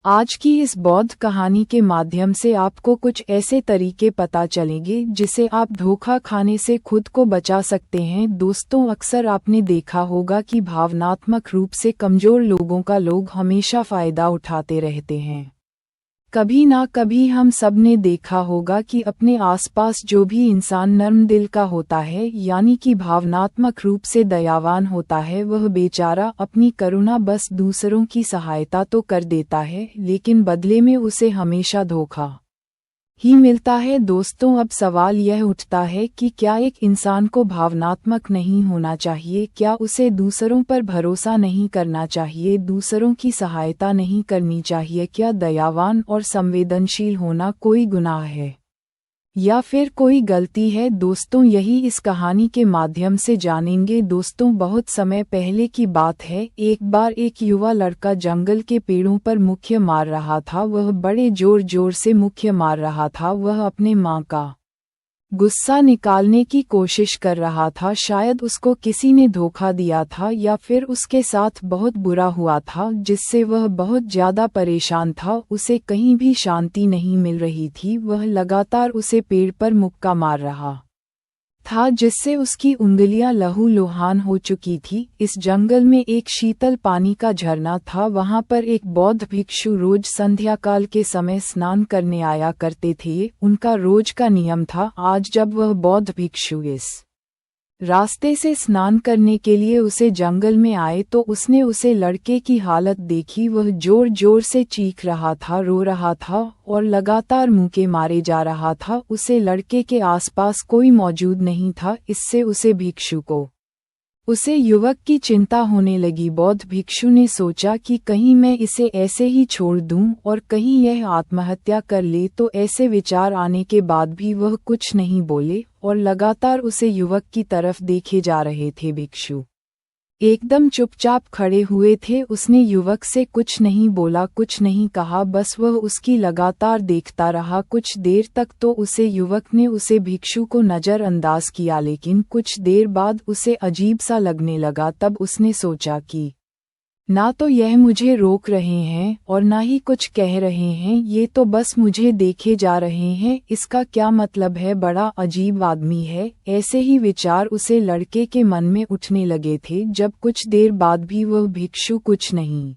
आज की इस बौद्ध कहानी के माध्यम से आपको कुछ ऐसे तरीके पता चलेंगे जिसे आप धोखा खाने से खुद को बचा सकते हैं। दोस्तों, अक्सर आपने देखा होगा कि भावनात्मक रूप से कमजोर लोगों का लोग हमेशा फायदा उठाते रहते हैं। कभी ना कभी हम सब ने देखा होगा कि अपने आसपास जो भी इंसान नर्म दिल का होता है, यानी कि भावनात्मक रूप से दयावान होता है, वह बेचारा अपनी करुणा बस दूसरों की सहायता तो कर देता है, लेकिन बदले में उसे हमेशा धोखा ही मिलता है। दोस्तों, अब सवाल यह उठता है कि क्या एक इंसान को भावनात्मक नहीं होना चाहिए? क्या उसे दूसरों पर भरोसा नहीं करना चाहिए? दूसरों की सहायता नहीं करनी चाहिए? क्या दयावान और संवेदनशील होना कोई गुनाह है या फिर कोई गलती है? दोस्तों, यही इस कहानी के माध्यम से जानेंगे। दोस्तों, बहुत समय पहले की बात है। एक बार एक युवा लड़का जंगल के पेड़ों पर मुक्के मार रहा था। वह बड़े जोर जोर से मुक्के मार रहा था। वह अपने माँ का गुस्सा निकालने की कोशिश कर रहा था। शायद उसको किसी ने धोखा दिया था या फिर उसके साथ बहुत बुरा हुआ था, जिससे वह बहुत ज्यादा परेशान था। उसे कहीं भी शांति नहीं मिल रही थी। वह लगातार उसे पेड़ पर मुक्का मार रहा था, जिससे उसकी उंगलियां लहूलुहान हो चुकी थी। इस जंगल में एक शीतल पानी का झरना था। वहां पर एक बौद्ध भिक्षु रोज संध्याकाल के समय स्नान करने आया करते थे। उनका रोज का नियम था। आज जब वह बौद्ध भिक्षु इस रास्ते से स्नान करने के लिए उसे जंगल में आए तो उसने उसे लड़के की हालत देखी। वह जोर जोर से चीख रहा था, रो रहा था और लगातार मुक्के मारे जा रहा था। उसे लड़के के आसपास कोई मौजूद नहीं था। इससे उसे युवक की चिंता होने लगी। बौद्ध भिक्षु ने सोचा कि कहीं मैं इसे ऐसे ही छोड़ दूं और कहीं यह आत्महत्या कर ले। तो ऐसे विचार आने के बाद भी वह कुछ नहीं बोले और लगातार उसे युवक की तरफ देखे जा रहे थे। भिक्षु एकदम चुपचाप खड़े हुए थे। उसने युवक से कुछ नहीं बोला, कुछ नहीं कहा, बस वह उसकी लगातार देखता रहा कुछ देर तक। तो उसे युवक ने उसे भिक्षु को नज़रअंदाज किया, लेकिन कुछ देर बाद उसे अजीब सा लगने लगा। तब उसने सोचा कि ना तो यह मुझे रोक रहे हैं और ना ही कुछ कह रहे हैं, ये तो बस मुझे देखे जा रहे हैं। इसका क्या मतलब है? बड़ा अजीब आदमी है। ऐसे ही विचार उसे लड़के के मन में उठने लगे थे। जब कुछ देर बाद भी वह भिक्षु कुछ नहीं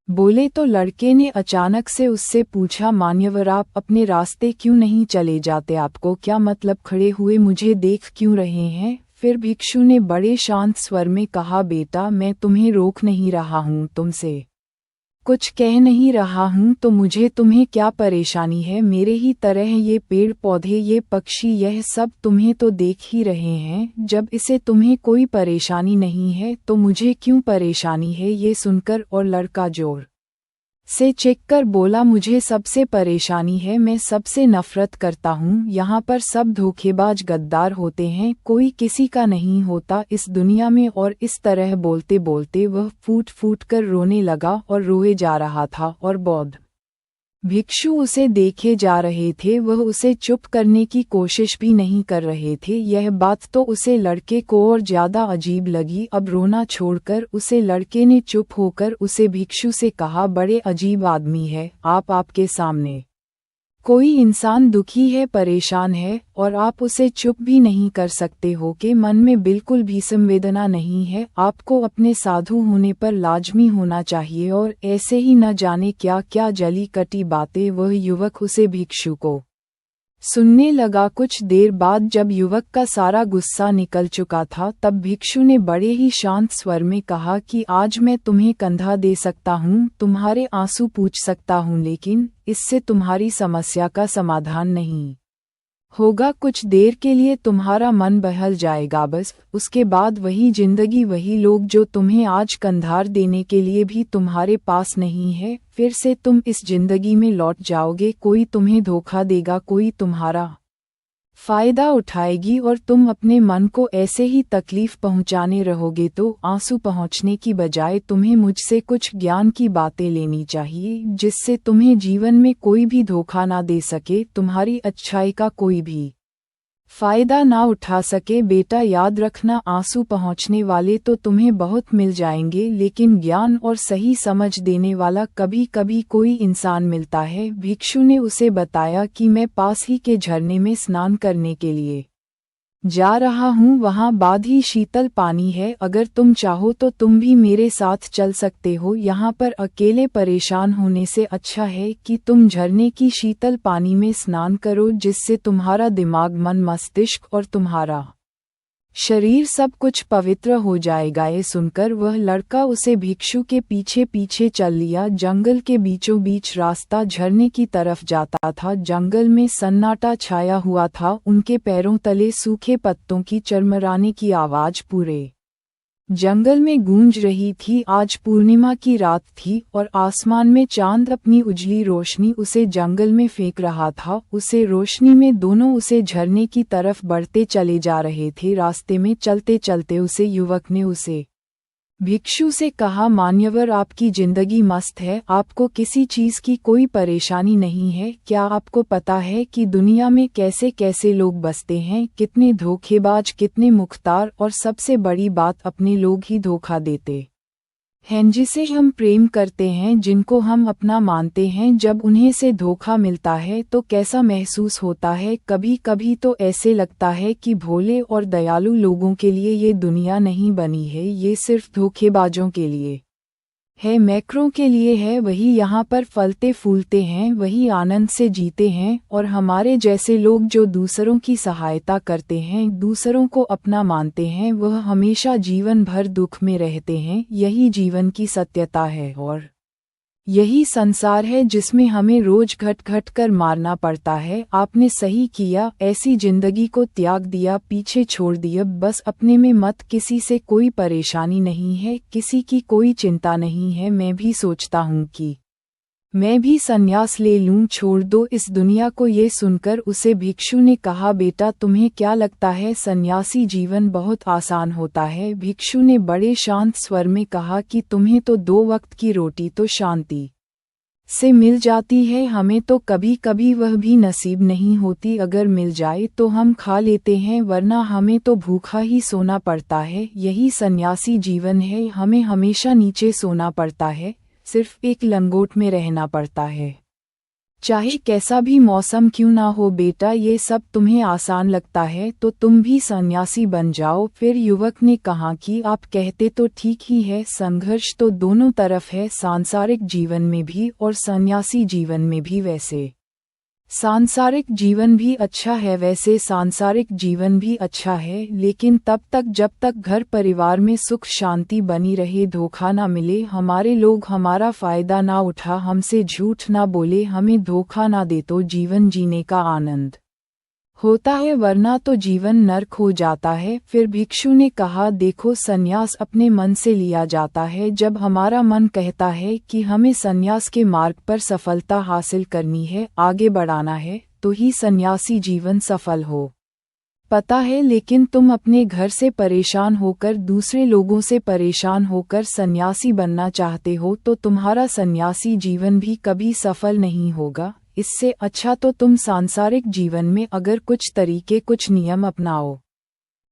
बोले तो लड़के ने अचानक से उससे पूछा, मान्यवर, आप अपने रास्ते क्यों नहीं चले जाते? आपको क्या मतलब खड़े हुए मुझे देख क्यों रहे हैं? फिर भिक्षु ने बड़े शांत स्वर में कहा, बेटा, मैं तुम्हें रोक नहीं रहा हूँ, तुमसे कुछ कह नहीं रहा हूँ, तो मुझे तुम्हें क्या परेशानी है? मेरे ही तरह ये पेड़ पौधे, ये पक्षी, यह सब तुम्हें तो देख ही रहे हैं। जब इसे तुम्हें कोई परेशानी नहीं है तो मुझे क्यों परेशानी है? ये सुनकर और लड़का जोर से चीखकर बोला, मुझे सबसे परेशानी है, मैं सबसे नफरत करता हूँ। यहाँ पर सब धोखेबाज गद्दार होते हैं, कोई किसी का नहीं होता इस दुनिया में। और इस तरह बोलते बोलते वह फूट फूट कर रोने लगा और रोए जा रहा था और बौद्ध भिक्षु उसे देखे जा रहे थे। वह उसे चुप करने की कोशिश भी नहीं कर रहे थे। यह बात तो उसे लड़के को और ज्यादा अजीब लगी। अब रोना छोड़कर उसे लड़के ने चुप होकर उसे भिक्षु से कहा, बड़े अजीब आदमी है आप, आपके सामने कोई इंसान दुखी है, परेशान है और आप उसे चुप भी नहीं कर सकते हो कि मन में बिल्कुल भी संवेदना नहीं है। आपको अपने साधु होने पर लाजमी होना चाहिए और ऐसे ही न जाने क्या क्या जली कटी बातें वह युवक उसे भिक्षु को सुनने लगा। कुछ देर बाद जब युवक का सारा गुस्सा निकल चुका था, तब भिक्षु ने बड़े ही शांत स्वर में कहा कि आज मैं तुम्हें कंधा दे सकता हूँ, तुम्हारे आंसू पूछ सकता हूँ, लेकिन इससे तुम्हारी समस्या का समाधान नहीं होगा। कुछ देर के लिए तुम्हारा मन बहल जाएगा, बस उसके बाद वही जिंदगी, वही लोग जो तुम्हें आज कंधार देने के लिए भी तुम्हारे पास नहीं है। फिर से तुम इस जिंदगी में लौट जाओगे। कोई तुम्हें धोखा देगा, कोई तुम्हारा फायदा उठाएगी और तुम अपने मन को ऐसे ही तकलीफ पहुंचाने रहोगे। तो आंसू पहुंचने की बजाय तुम्हें मुझसे कुछ ज्ञान की बातें लेनी चाहिए, जिससे तुम्हें जीवन में कोई भी धोखा ना दे सके, तुम्हारी अच्छाई का कोई भी फायदा ना उठा सके। बेटा याद रखना, आंसू पहुँचने वाले तो तुम्हें बहुत मिल जाएंगे, लेकिन ज्ञान और सही समझ देने वाला कभी कभी कोई इंसान मिलता है। भिक्षु ने उसे बताया कि मैं पास ही के झरने में स्नान करने के लिए जा रहा हूँ, वहाँ बाद ही शीतल पानी है, अगर तुम चाहो तो तुम भी मेरे साथ चल सकते हो। यहाँ पर अकेले परेशान होने से अच्छा है कि तुम झरने की शीतल पानी में स्नान करो, जिससे तुम्हारा दिमाग, मन, मस्तिष्क और तुम्हारा शरीर सब कुछ पवित्र हो जाएगा। ये सुनकर वह लड़का उसे भिक्षु के पीछे पीछे चल लिया। जंगल के बीचों बीच रास्ता झरने की तरफ जाता था। जंगल में सन्नाटा छाया हुआ था। उनके पैरों तले सूखे पत्तों की चरमराने की आवाज पूरे जंगल में गूंज रही थी। आज पूर्णिमा की रात थी और आसमान में चांद अपनी उजली रोशनी उसे जंगल में फेंक रहा था। उसे रोशनी में दोनों उसे झरने की तरफ बढ़ते चले जा रहे थे। रास्ते में चलते चलते उसे युवक ने उसे भिक्षु से कहा, मान्यवर, आपकी जिंदगी मस्त है, आपको किसी चीज की कोई परेशानी नहीं है। क्या आपको पता है कि दुनिया में कैसे कैसे लोग बसते हैं, कितने धोखेबाज, कितने मुख्तार, और सबसे बड़ी बात, अपने लोग ही धोखा देते हैं जिसे हम प्रेम करते हैं, जिनको हम अपना मानते हैं। जब उन्हें से धोखा मिलता है तो कैसा महसूस होता है। कभी कभी तो ऐसे लगता है कि भोले और दयालु लोगों के लिए ये दुनिया नहीं बनी है, ये सिर्फ धोखेबाजों के लिए है, मैक्रों के लिए है। वही यहाँ पर फलते फूलते हैं, वही आनंद से जीते हैं, और हमारे जैसे लोग जो दूसरों की सहायता करते हैं, दूसरों को अपना मानते हैं, वह हमेशा जीवन भर दुख में रहते हैं। यही जीवन की सत्यता है और यही संसार है जिसमें हमें रोज घट घट कर मारना पड़ता है। आपने सही किया, ऐसी जिंदगी को त्याग दिया, पीछे छोड़ दिया। बस अपने में मत, किसी से कोई परेशानी नहीं है, किसी की कोई चिंता नहीं है। मैं भी सोचता हूँ कि मैं भी संन्यास ले लूं, छोड़ दो इस दुनिया को। ये सुनकर उसे भिक्षु ने कहा, बेटा तुम्हें क्या लगता है सन्यासी जीवन बहुत आसान होता है? भिक्षु ने बड़े शांत स्वर में कहा कि तुम्हें तो 2 वक्त की रोटी तो शांति से मिल जाती है, हमें तो कभी कभी वह भी नसीब नहीं होती। अगर मिल जाए तो हम खा लेते हैं, वरना हमें तो भूखा ही सोना पड़ता है। यही सन्यासी जीवन है, हमें हमेशा नीचे सोना पड़ता है, सिर्फ एक लंगोट में रहना पड़ता है, चाहे कैसा भी मौसम क्यों ना हो। बेटा ये सब तुम्हें आसान लगता है तो तुम भी सन्यासी बन जाओ। फिर युवक ने कहा कि आप कहते तो ठीक ही है, संघर्ष तो दोनों तरफ है, सांसारिक जीवन में भी और सन्यासी जीवन में भी। वैसे सांसारिक जीवन भी अच्छा है, वैसे सांसारिक जीवन भी अच्छा है, लेकिन तब तक जब तक घर परिवार में सुख शांति बनी रहे, धोखा ना मिले, हमारे लोग हमारा फायदा ना उठा, हमसे झूठ ना बोले, हमें धोखा ना दे, तो जीवन जीने का आनंद होता है, वरना तो जीवन नर्क हो जाता है। फिर भिक्षु ने कहा, देखो संन्यास अपने मन से लिया जाता है। जब हमारा मन कहता है कि हमें संन्यास के मार्ग पर सफलता हासिल करनी है, आगे बढ़ाना है, तो ही सन्यासी जीवन सफल हो पता है। लेकिन तुम अपने घर से परेशान होकर, दूसरे लोगों से परेशान होकर सन्यासी बनना चाहते हो, तो तुम्हारा सन्यासी जीवन भी कभी सफल नहीं होगा। इससे अच्छा तो तुम सांसारिक जीवन में अगर कुछ तरीके, कुछ नियम अपनाओ,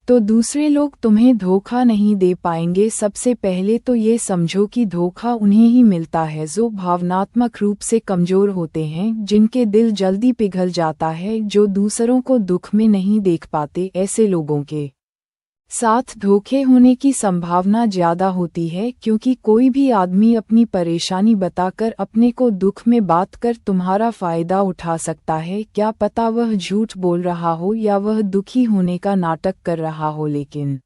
तो दूसरे लोग तुम्हें धोखा नहीं दे पाएंगे। सबसे पहले तो ये समझो कि धोखा उन्हें ही मिलता है जो भावनात्मक रूप से कमजोर होते हैं, जिनके दिल जल्दी पिघल जाता है, जो दूसरों को दुख में नहीं देख पाते। ऐसे लोगों के साथ धोखे होने की संभावना ज्यादा होती है, क्योंकि कोई भी आदमी अपनी परेशानी बताकर, अपने को दुख में बात कर तुम्हारा फायदा उठा सकता है। क्या पता वह झूठ बोल रहा हो या वह दुखी होने का नाटक कर रहा हो, लेकिन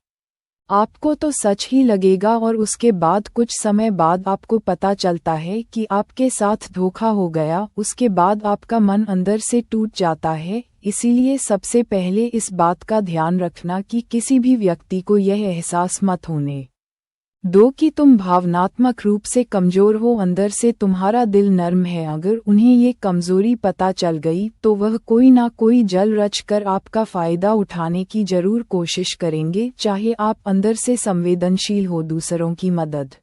आपको तो सच ही लगेगा, और उसके बाद कुछ समय बाद आपको पता चलता है कि आपके साथ धोखा हो गया। उसके बाद आपका मन अंदर से टूट जाता है। इसीलिए सबसे पहले इस बात का ध्यान रखना कि किसी भी व्यक्ति को यह एहसास मत होने दो कि तुम भावनात्मक रूप से कमजोर हो, अंदर से तुम्हारा दिल नर्म है। अगर उन्हें ये कमजोरी पता चल गई तो वह कोई ना कोई जल रच कर आपका फायदा उठाने की जरूर कोशिश करेंगे, चाहे आप अंदर से संवेदनशील हो दूसरों की मदद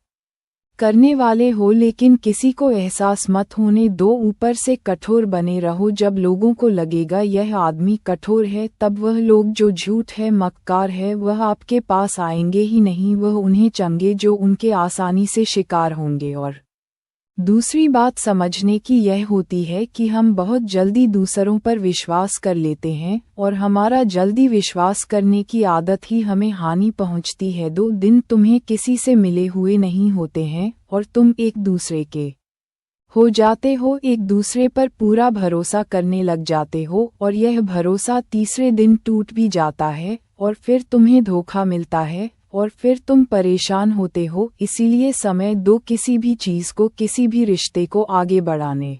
करने वाले हो, लेकिन किसी को एहसास मत होने दो। ऊपर से कठोर बने रहो। जब लोगों को लगेगा यह आदमी कठोर है, तब वह लोग जो झूठ है, मक्कार है, वह आपके पास आएंगे ही नहीं। वह उन्हें चंगे जो उनके आसानी से शिकार होंगे। और दूसरी बात समझने की यह होती है कि हम बहुत जल्दी दूसरों पर विश्वास कर लेते हैं, और हमारा जल्दी विश्वास करने की आदत ही हमें हानि पहुंचती है। 2 दिन तुम्हें किसी से मिले हुए नहीं होते हैं और तुम एक दूसरे के हो जाते हो, एक दूसरे पर पूरा भरोसा करने लग जाते हो, और यह भरोसा तीसरे दिन टूट भी जाता है, और फिर तुम्हें धोखा मिलता है, और फिर तुम परेशान होते हो। इसीलिए समय दो। किसी भी चीज़ को, किसी भी रिश्ते को आगे बढ़ाने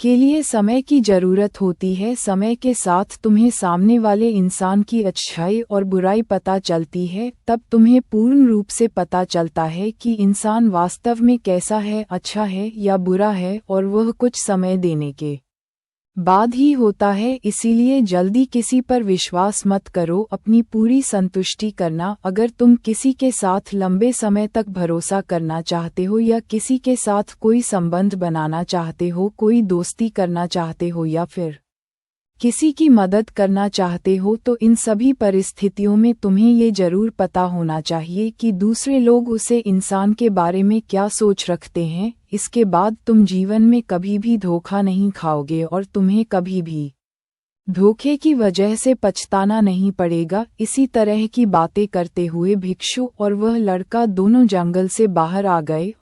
के लिए समय की जरूरत होती है। समय के साथ तुम्हें सामने वाले इंसान की अच्छाई और बुराई पता चलती है। तब तुम्हें पूर्ण रूप से पता चलता है कि इंसान वास्तव में कैसा है, अच्छा है या बुरा है, और वह कुछ समय देने के बाद ही होता है। इसीलिए जल्दी किसी पर विश्वास मत करो। अपनी पूरी संतुष्टि करना। अगर तुम किसी के साथ लंबे समय तक भरोसा करना चाहते हो, या किसी के साथ कोई संबंध बनाना चाहते हो, कोई दोस्ती करना चाहते हो, या फिर किसी की मदद करना चाहते हो, तो इन सभी परिस्थितियों में तुम्हें ये जरूर पता होना चाहिए कि दूसरे लोग उसे इंसान के बारे में क्या सोच रखते हैं। इसके बाद तुम जीवन में कभी भी धोखा नहीं खाओगे, और तुम्हें कभी भी धोखे की वजह से पछताना नहीं पड़ेगा। इसी तरह की बातें करते हुए भिक्षु और वह लड़का दोनों जंगल से बाहर आ गए,